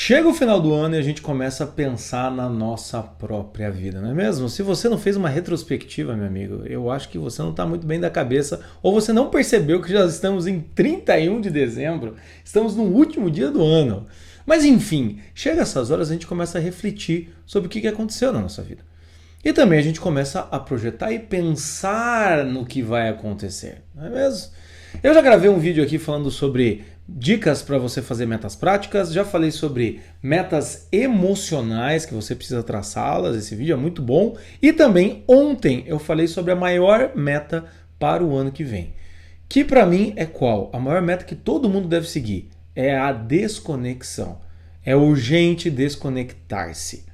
Chega o final do ano e a gente começa a pensar na nossa própria vida, não é mesmo? Se você não fez uma retrospectiva, meu amigo, eu acho que você não está muito bem da cabeça ou você não percebeu que já estamos em 31 de dezembro, estamos no último dia do ano. Mas enfim, chega essas horas a gente começa a refletir sobre o que aconteceu na nossa vida. E também a gente começa a projetar e pensar no que vai acontecer, não é mesmo? Eu já gravei um vídeo aqui falando sobre dicas para você fazer metas práticas, já falei sobre metas emocionais que você precisa traçá-las, esse vídeo é muito bom. E também ontem eu falei sobre a maior meta para o ano que vem. Que para mim é qual? A maior meta que todo mundo deve seguir é a desconexão. É urgente desconectar-se.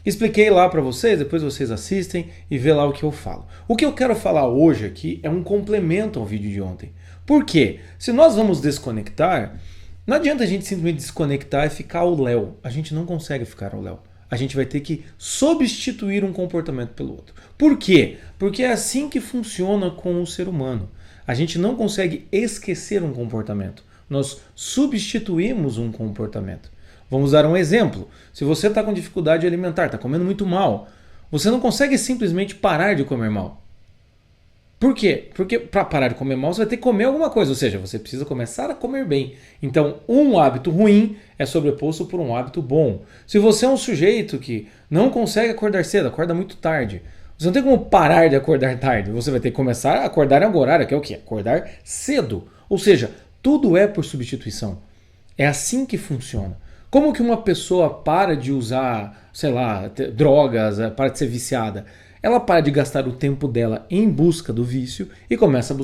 Expliquei lá para vocês, depois vocês assistem e vê lá o que eu falo. O que eu quero falar hoje aqui é um complemento ao vídeo de ontem. Por quê? Se nós vamos desconectar, não adianta a gente simplesmente desconectar e ficar o Léo. A gente não consegue ficar o Léo. A gente vai ter que substituir um comportamento pelo outro. Por quê? Porque é assim que funciona com o ser humano. A gente não consegue esquecer um comportamento. Nós substituímos um comportamento. Vamos dar um exemplo. Se você está com dificuldade alimentar, está comendo muito mal, você não consegue simplesmente parar de comer mal. Por quê? Porque para parar de comer mal você vai ter que comer alguma coisa, ou seja, você precisa começar a comer bem. Então, um hábito ruim é sobreposto por um hábito bom. Se você é um sujeito que não consegue acordar cedo, acorda muito tarde, você não tem como parar de acordar tarde, você vai ter que começar a acordar em algum horário, que é o quê? Acordar cedo. Ou seja, tudo é por substituição. É assim que funciona. Como que uma pessoa para de usar, sei lá, drogas, para de ser viciada? Ela para de gastar o tempo dela em busca do vício e começa a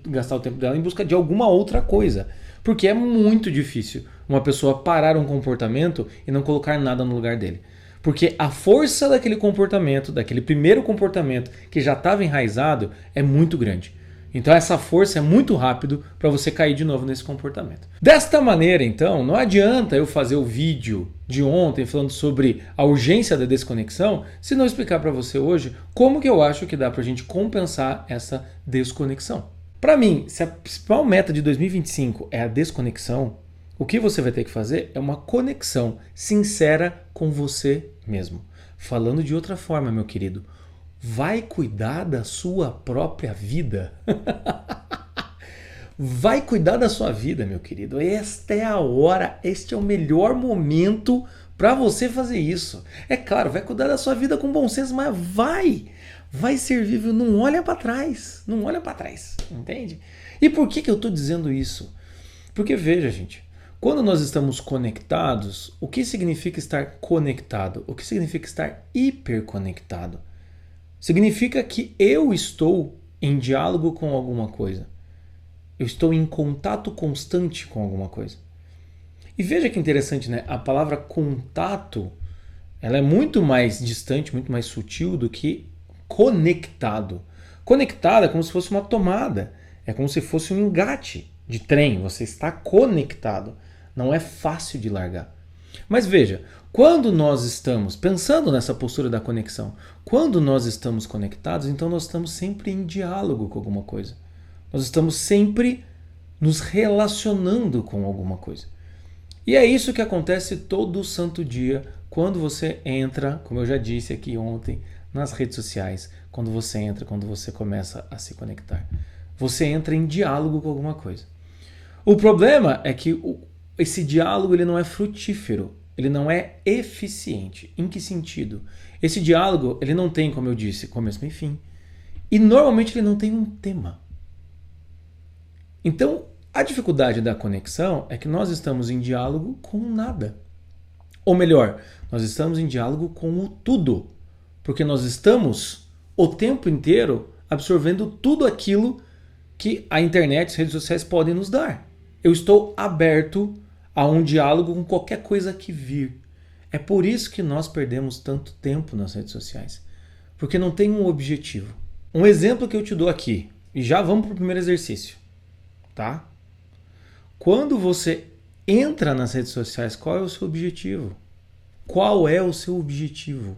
gastar o tempo dela em busca de alguma outra coisa. Porque é muito difícil uma pessoa parar um comportamento e não colocar nada no lugar dele. Porque a força daquele comportamento, daquele primeiro comportamento que já estava enraizado, é muito grande. Então essa força é muito rápido para você cair de novo nesse comportamento. Desta maneira, então, não adianta eu fazer o vídeo de ontem falando sobre a urgência da desconexão se não explicar para você hoje como que eu acho que dá para a gente compensar essa desconexão. Para mim, se a principal meta de 2025 é a desconexão, o que você vai ter que fazer é uma conexão sincera com você mesmo. Falando de outra forma, meu querido, vai cuidar da sua própria vida. Vai cuidar da sua vida, meu querido. Esta é a hora, este é o melhor momento para você fazer isso. É claro, vai cuidar da sua vida com bom senso, mas vai ser vivo, não olha para trás, não olha para trás, entende? E por que eu estou dizendo isso? Porque veja, gente, quando nós estamos conectados, o que significa estar conectado? O que significa estar hiperconectado? Significa que eu estou em diálogo com alguma coisa. Eu estou em contato constante com alguma coisa. E veja que interessante, né? A palavra contato, ela é muito mais distante, muito mais sutil do que conectado. Conectado é como se fosse uma tomada. É como se fosse um engate de trem. Você está conectado. Não é fácil de largar. Mas veja, quando nós estamos pensando nessa postura da conexão, quando nós estamos conectados, então nós estamos sempre em diálogo com alguma coisa. Nós estamos sempre nos relacionando com alguma coisa. E é isso que acontece todo santo dia quando você entra, como eu já disse aqui ontem, nas redes sociais, quando você começa a se conectar. Você entra em diálogo com alguma coisa. O problema é que esse diálogo ele não é frutífero, ele não é eficiente. Em que sentido? Esse diálogo ele não tem, como eu disse, começo, meio e fim. E normalmente ele não tem um tema. Então, a dificuldade da conexão é que nós estamos em diálogo com nada. Ou melhor, nós estamos em diálogo com o tudo. Porque nós estamos o tempo inteiro absorvendo tudo aquilo que a internet e as redes sociais podem nos dar. Eu estou aberto a um diálogo com qualquer coisa que vir. É por isso que nós perdemos tanto tempo nas redes sociais. Porque não tem um objetivo. Um exemplo que eu te dou aqui, e já vamos para o primeiro exercício, tá? Quando você entra nas redes sociais, qual é o seu objetivo? Qual é o seu objetivo?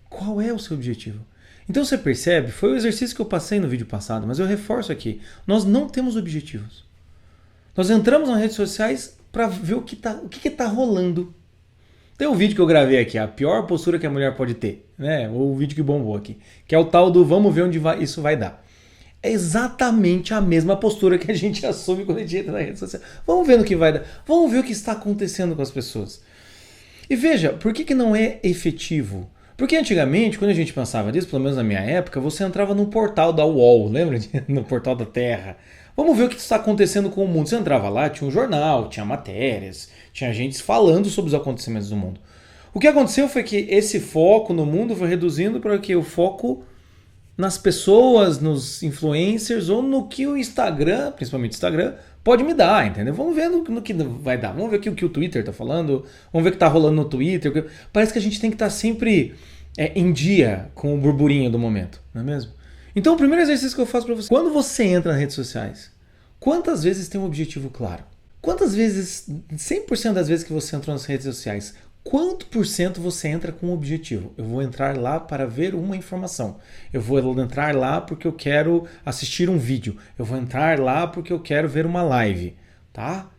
Qual é o seu objetivo? Então você percebe, foi o exercício que eu passei no vídeo passado, mas eu reforço aqui, nós não temos objetivos. Nós entramos nas redes sociais para ver o que tá rolando. Tem um vídeo que eu gravei aqui, a pior postura que a mulher pode ter, né? O vídeo que bombou aqui, que é o tal do vamos ver onde isso vai dar. É exatamente a mesma postura que a gente assume quando a gente entra na rede social. Vamos ver no que vai dar. Vamos ver o que está acontecendo com as pessoas. E veja, por que não é efetivo? Porque antigamente, quando a gente pensava disso, pelo menos na minha época, você entrava no portal da UOL, lembra? No portal da Terra. Vamos ver o que está acontecendo com o mundo. Você entrava lá, tinha um jornal, tinha matérias, tinha gente falando sobre os acontecimentos do mundo. O que aconteceu foi que esse foco no mundo foi reduzindo para que o foco nas pessoas, nos influencers ou no que o Instagram, principalmente o Instagram, pode me dar, entendeu? Vamos ver no que vai dar. Vamos ver o que o Twitter tá falando, vamos ver o que tá rolando no Twitter. Parece que a gente tem que estar sempre em dia com o burburinho do momento, não é mesmo? Então o primeiro exercício que eu faço para você, quando você entra nas redes sociais, quantas vezes tem um objetivo claro? Quantas vezes, 100% das vezes que você entrou nas redes sociais, quanto por cento você entra com um objetivo? Eu vou entrar lá para ver uma informação. Eu vou entrar lá porque eu quero assistir um vídeo. Eu vou entrar lá porque eu quero ver uma live. Tá?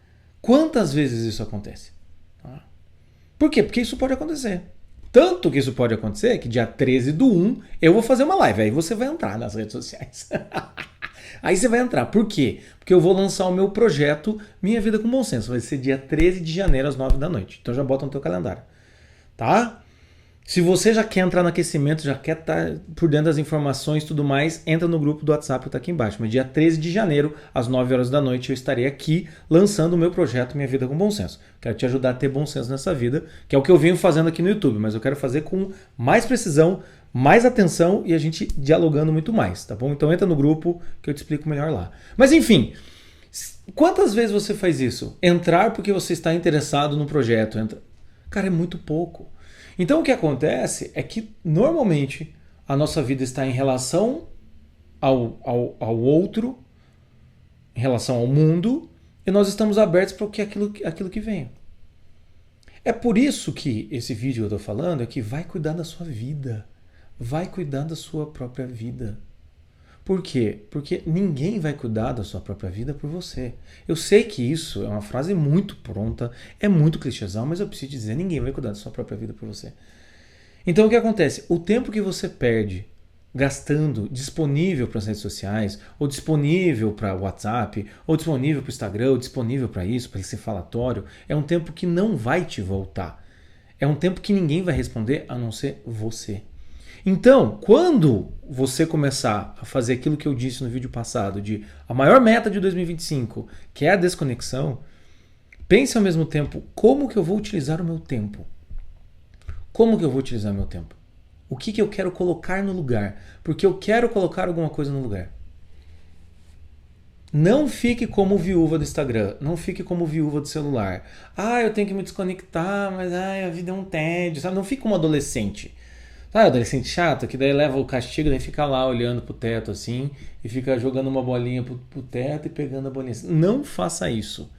Quantas vezes isso acontece? Tá? Por quê? Porque isso pode acontecer. Tanto que isso pode acontecer que dia 13/1 eu vou fazer uma live. Aí você vai entrar nas redes sociais. Aí você vai entrar. Por quê? Porque eu vou lançar o meu projeto Minha Vida com Bom Senso. Vai ser dia 13 de janeiro às 9 da noite. Então já bota no teu calendário. Tá? Se você já quer entrar no aquecimento, já quer estar por dentro das informações e tudo mais, entra no grupo do WhatsApp que está aqui embaixo. Mas dia 13 de janeiro, às 9 horas da noite, eu estarei aqui lançando o meu projeto Minha Vida com Bom Senso. Quero te ajudar a ter bom senso nessa vida, que é o que eu venho fazendo aqui no YouTube, mas eu quero fazer com mais precisão, mais atenção e a gente dialogando muito mais, tá bom? Então entra no grupo que eu te explico melhor lá. Mas enfim, quantas vezes você faz isso? Entrar porque você está interessado no projeto. Cara, é muito pouco. Então o que acontece é que normalmente a nossa vida está em relação ao outro, em relação ao mundo, e nós estamos abertos para aquilo que vem. É por isso que esse vídeo que eu estou falando é que vai cuidar da sua vida. Vai cuidar da sua própria vida. Por quê? Porque ninguém vai cuidar da sua própria vida por você. Eu sei que isso é uma frase muito pronta, é muito clichêzão, mas eu preciso dizer, ninguém vai cuidar da sua própria vida por você. Então o que acontece? O tempo que você perde gastando disponível para as redes sociais, ou disponível para o WhatsApp, ou disponível para o Instagram, ou disponível para isso, para esse falatório, é um tempo que não vai te voltar. É um tempo que ninguém vai responder a não ser você. Então, quando você começar a fazer aquilo que eu disse no vídeo passado, de a maior meta de 2025, que é a desconexão, pense ao mesmo tempo, como que eu vou utilizar o meu tempo? Como que eu vou utilizar o meu tempo? O que eu quero colocar no lugar? Porque eu quero colocar alguma coisa no lugar. Não fique como viúva do Instagram, não fique como viúva do celular. Eu tenho que me desconectar, mas a vida é um tédio, sabe? Não fique como adolescente. Sabe, adolescente chato, que daí leva o castigo, daí fica lá olhando pro teto assim, e fica jogando uma bolinha pro teto e pegando a bolinha. Não faça isso.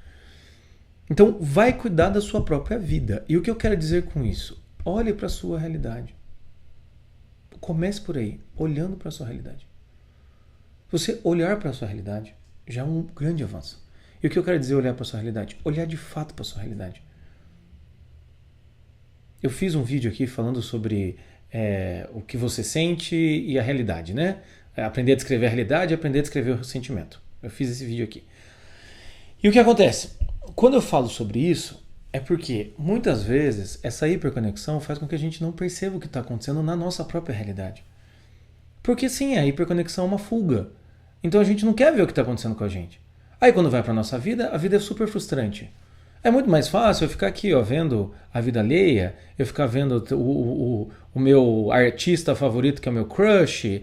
Então, vai cuidar da sua própria vida. E o que eu quero dizer com isso? Olhe para a sua realidade. Comece por aí, olhando para a sua realidade. Você olhar para a sua realidade já é um grande avanço. E o que eu quero dizer olhar para a sua realidade? Olhar de fato para a sua realidade. Eu fiz um vídeo aqui falando sobre o que você sente e a realidade, né? Aprender a descrever a realidade e aprender a descrever o sentimento. Eu fiz esse vídeo aqui. E o que acontece? Quando eu falo sobre isso, é porque muitas vezes essa hiperconexão faz com que a gente não perceba o que está acontecendo na nossa própria realidade. Porque sim, a hiperconexão é uma fuga. Então a gente não quer ver o que está acontecendo com a gente. Aí quando vai para a nossa vida, a vida é super frustrante. É muito mais fácil eu ficar aqui, vendo a vida alheia, eu ficar vendo o meu artista favorito, que é o meu crush,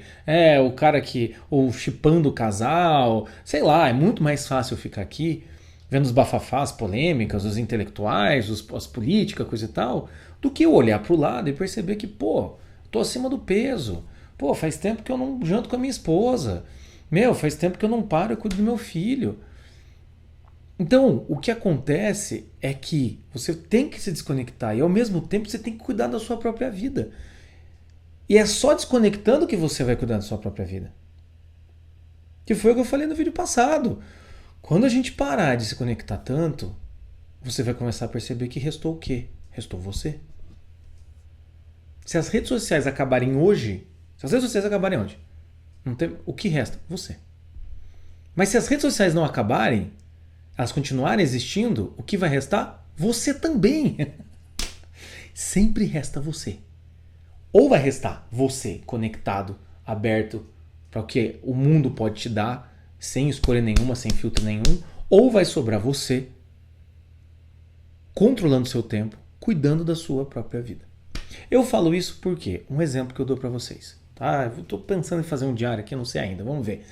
o cara ou shippando o casal, sei lá, é muito mais fácil eu ficar aqui, vendo os bafafás, polêmicas, os intelectuais, as políticas, coisa e tal, do que eu olhar pro lado e perceber que, tô acima do peso, faz tempo que eu não janto com a minha esposa, faz tempo que eu não paro e cuido do meu filho. Então, o que acontece é que você tem que se desconectar e ao mesmo tempo você tem que cuidar da sua própria vida. E é só desconectando que você vai cuidar da sua própria vida. Que foi o que eu falei no vídeo passado. Quando a gente parar de se conectar tanto, você vai começar a perceber que restou o quê? Restou você. Se as redes sociais acabarem hoje, não tem, o que resta? Você. Mas se as redes sociais não acabarem, elas continuarem existindo, o que vai restar? Você também. Sempre resta você. Ou vai restar você conectado, aberto para o que o mundo pode te dar, sem escolha nenhuma, sem filtro nenhum, ou vai sobrar você controlando seu tempo, cuidando da sua própria vida. Eu falo isso porque, um exemplo que eu dou para vocês. Tá? Eu estou pensando em fazer um diário aqui, não sei ainda, vamos ver.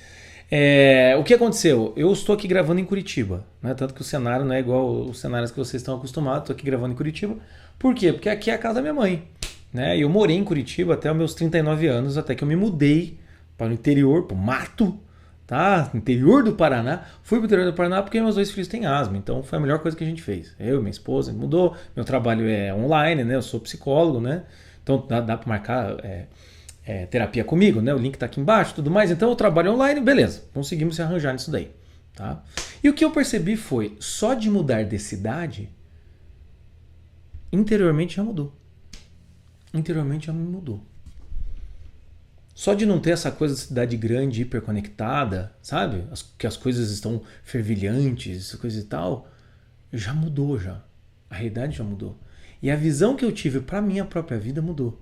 O que aconteceu? Eu estou aqui gravando em Curitiba, né? Tanto que o cenário não é igual os cenários que vocês estão acostumados. Estou aqui gravando em Curitiba. Por quê? Porque aqui é a casa da minha mãe. Né? Eu morei em Curitiba até os meus 39 anos, até que eu me mudei para o interior, para o mato, tá? Interior do Paraná. Fui para o interior do Paraná porque meus 2 filhos têm asma, então foi a melhor coisa que a gente fez. Eu e minha esposa, mudou. Meu trabalho é online, né? Eu sou psicólogo, né? Então dá para marcar terapia comigo, né? O link está aqui embaixo, tudo mais. Então eu trabalho online, beleza. Conseguimos se arranjar nisso daí, tá? E o que eu percebi foi, só de mudar de cidade, interiormente já mudou. Interiormente já me mudou. Só de não ter essa coisa de cidade grande, hiperconectada, sabe? Que as coisas estão fervilhantes, coisa e tal, já mudou já. A realidade já mudou. E a visão que eu tive para minha própria vida mudou.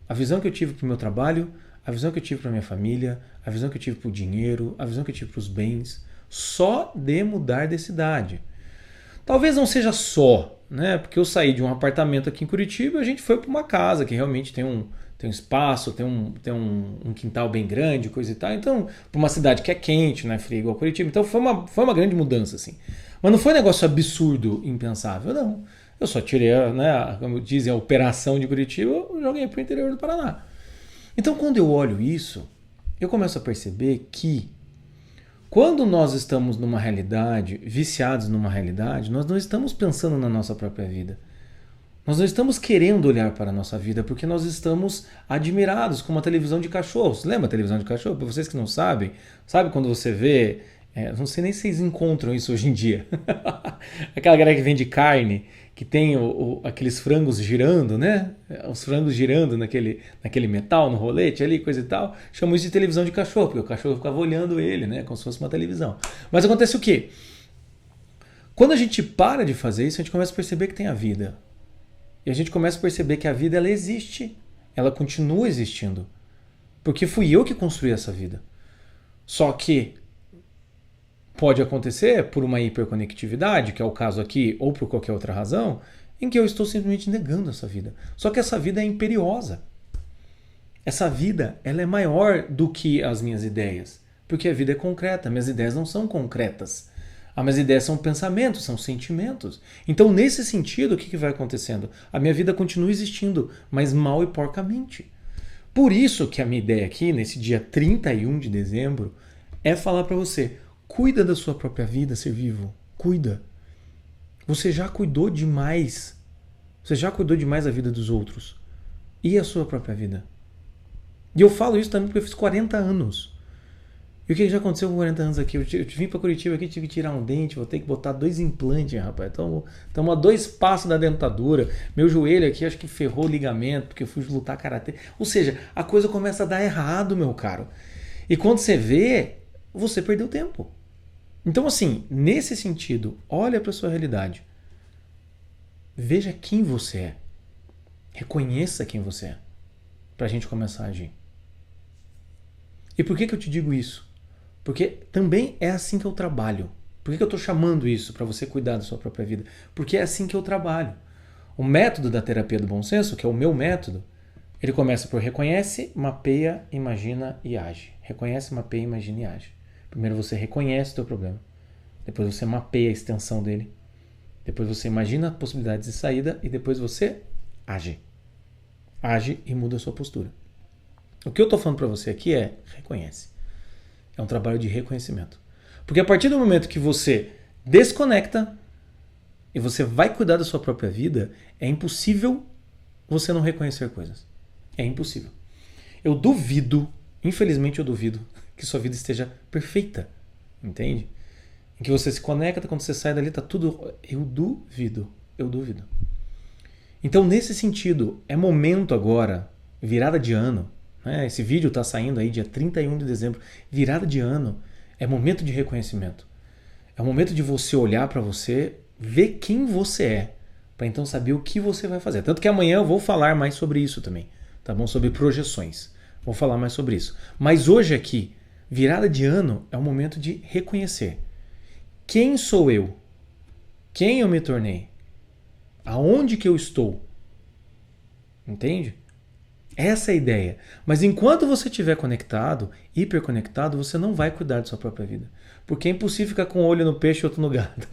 A visão que eu tive para o meu trabalho, a visão que eu tive para minha família, a visão que eu tive para o dinheiro, a visão que eu tive para os bens, só de mudar de cidade. Talvez não seja só, né? Porque eu saí de um apartamento aqui em Curitiba e a gente foi para uma casa que realmente tem um espaço, tem um quintal bem grande, coisa e tal. Então, para uma cidade que é quente, não é fria igual Curitiba. Então, foi uma grande mudança, assim. Mas não foi um negócio absurdo, impensável, não. Eu só tirei, né, como dizem, a operação de Curitiba, eu joguei para o interior do Paraná. Então, quando eu olho isso, eu começo a perceber que quando nós estamos numa realidade, viciados numa realidade, nós não estamos pensando na nossa própria vida. Nós não estamos querendo olhar para a nossa vida porque nós estamos admirados com uma televisão de cachorro. Você lembra a televisão de cachorro? Para vocês que não sabem, sabe quando você vê... não sei nem se vocês encontram isso hoje em dia. Aquela galera que vende carne, que tem aqueles frangos girando, né? Os frangos girando naquele metal, no rolete ali, coisa e tal. Chamam isso de televisão de cachorro, porque o cachorro ficava olhando ele, né? Como se fosse uma televisão. Mas acontece o quê? Quando a gente para de fazer isso, a gente começa a perceber que tem a vida. E a gente começa a perceber que a vida, ela existe. Ela continua existindo. Porque fui eu que construí essa vida. Só que pode acontecer por uma hiperconectividade, que é o caso aqui, ou por qualquer outra razão, em que eu estou simplesmente negando essa vida. Só que essa vida é imperiosa. Essa vida, ela é maior do que as minhas ideias. Porque a vida é concreta, minhas ideias não são concretas. As minhas ideias são pensamentos, são sentimentos. Então, nesse sentido, o que vai acontecendo? A minha vida continua existindo, mas mal e porcamente. Por isso que a minha ideia aqui, nesse dia 31 de dezembro, é falar para você: cuida da sua própria vida, ser vivo. Cuida. Você já cuidou demais. Você já cuidou demais da vida dos outros. E a sua própria vida? E eu falo isso também porque eu fiz 40 anos. E o que já aconteceu com 40 anos aqui? Eu vim para Curitiba aqui, tive que tirar um dente, vou ter que botar 2 implantes, rapaz. Estamos a 2 passos da dentadura. Meu joelho aqui acho que ferrou o ligamento, porque eu fui lutar karatê. Ou seja, a coisa começa a dar errado, meu caro. E quando você vê, você perdeu tempo. Então, assim, nesse sentido, olha para a sua realidade. Veja quem você é. Reconheça quem você é. Para a gente começar a agir. E por que eu te digo isso? Porque também é assim que eu trabalho. Por que eu estou chamando isso para você cuidar da sua própria vida? Porque é assim que eu trabalho. O método da terapia do bom senso, que é o meu método, ele começa por reconhece, mapeia, imagina e age. Reconhece, mapeia, imagina e age. Primeiro você reconhece o teu problema. Depois você mapeia a extensão dele. Depois você imagina possibilidades de saída e depois você age. Age e muda a sua postura. O que eu estou falando para você aqui é reconhece. É um trabalho de reconhecimento. Porque a partir do momento que você desconecta e você vai cuidar da sua própria vida, é impossível você não reconhecer coisas. É impossível. Eu duvido, infelizmente eu duvido, que sua vida esteja perfeita. Entende? em que você se conecta, quando você sai dali tá tudo... Eu duvido. Então, nesse sentido, é momento agora, virada de ano, né? Esse vídeo tá saindo aí dia 31 de dezembro, virada de ano, é momento de reconhecimento. É o momento de você olhar para você, ver quem você é, para então saber o que você vai fazer. Tanto que amanhã eu vou falar mais sobre isso também, tá bom? Sobre projeções. Vou falar mais sobre isso. Mas hoje aqui, virada de ano é o momento de reconhecer. Quem sou eu? Quem eu me tornei? Aonde que eu estou? Entende? Essa é a ideia. Mas enquanto você estiver conectado, hiperconectado, você não vai cuidar da sua própria vida. Porque é impossível ficar com um olho no peixe e outro no gado.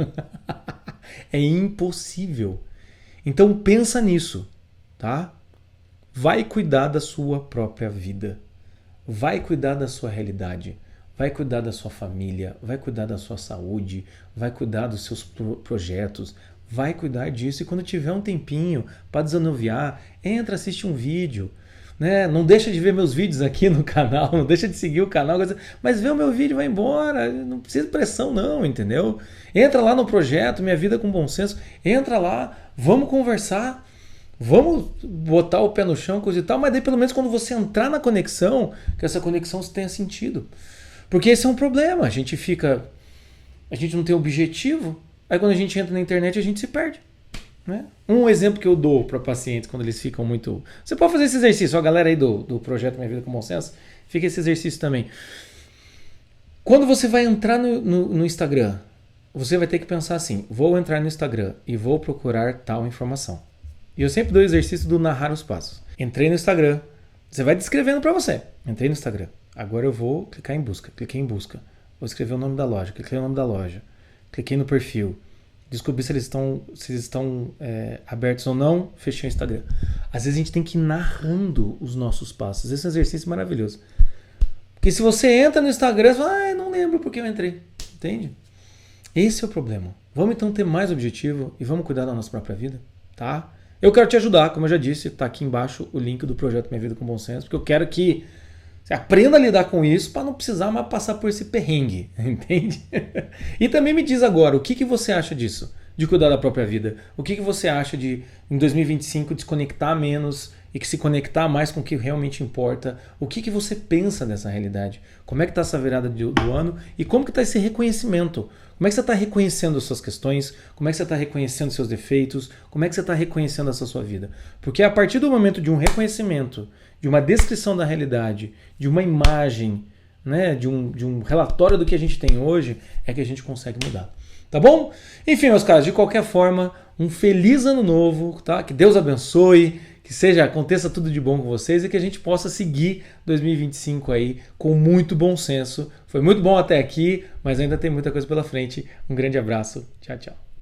É impossível. Então pensa nisso, tá? Vai cuidar da sua própria vida. Vai cuidar da sua realidade. Vai cuidar da sua família. Vai cuidar da sua saúde. Vai cuidar dos seus projetos. Vai cuidar disso. E quando tiver um tempinho para desanuviar, entra, assiste um vídeo. Né? Não deixa de ver meus vídeos aqui no canal, não deixa de seguir o canal, mas vê o meu vídeo e vai embora, não precisa de pressão não, entendeu? Entra lá no projeto Minha Vida com Bom Senso, entra lá, vamos conversar, vamos botar o pé no chão, coisa e tal, mas daí pelo menos quando você entrar na conexão, que essa conexão tenha sentido. Porque esse é um problema, a gente não tem objetivo, aí quando a gente entra na internet a gente se perde. Né? Um exemplo que eu dou para pacientes quando eles ficam muito... Você pode fazer esse exercício, a galera aí do projeto Minha Vida com Bom Senso, fica esse exercício também. Quando você vai entrar no Instagram, você vai ter que pensar assim, vou entrar no Instagram e vou procurar tal informação. E eu sempre dou o exercício do narrar os passos. Entrei no Instagram, você vai descrevendo para você. Entrei no Instagram, agora eu vou clicar em busca, cliquei em busca, vou escrever o nome da loja, cliquei no nome da loja, cliquei no perfil, descobrir se eles estão abertos ou não, fechei o Instagram. Às vezes a gente tem que ir narrando os nossos passos. Esse é um exercício maravilhoso. Porque se você entra no Instagram, você fala, não lembro porque eu entrei. Entende? Esse é o problema. Vamos então ter mais objetivo e vamos cuidar da nossa própria vida, tá? Eu quero te ajudar, como eu já disse, tá aqui embaixo o link do projeto Minha Vida com Bom Senso, porque eu quero que você aprenda a lidar com isso para não precisar mais passar por esse perrengue, entende? E também me diz agora, o que você acha disso? De cuidar da própria vida? O que você acha de, em 2025, desconectar menos e que se conectar mais com o que realmente importa? O que você pensa dessa realidade? Como é que está essa virada do ano? E como que está esse reconhecimento? Como é que você está reconhecendo as suas questões? Como é que você está reconhecendo seus defeitos? Como é que você está reconhecendo essa sua vida? Porque a partir do momento de um reconhecimento, de uma descrição da realidade, de uma imagem, né, de um relatório do que a gente tem hoje, é que a gente consegue mudar. Tá bom? Enfim, meus caros, de qualquer forma, um feliz ano novo, tá? Que Deus abençoe, que aconteça tudo de bom com vocês e que a gente possa seguir 2025 aí com muito bom senso. Foi muito bom até aqui, mas ainda tem muita coisa pela frente. Um grande abraço. Tchau, tchau.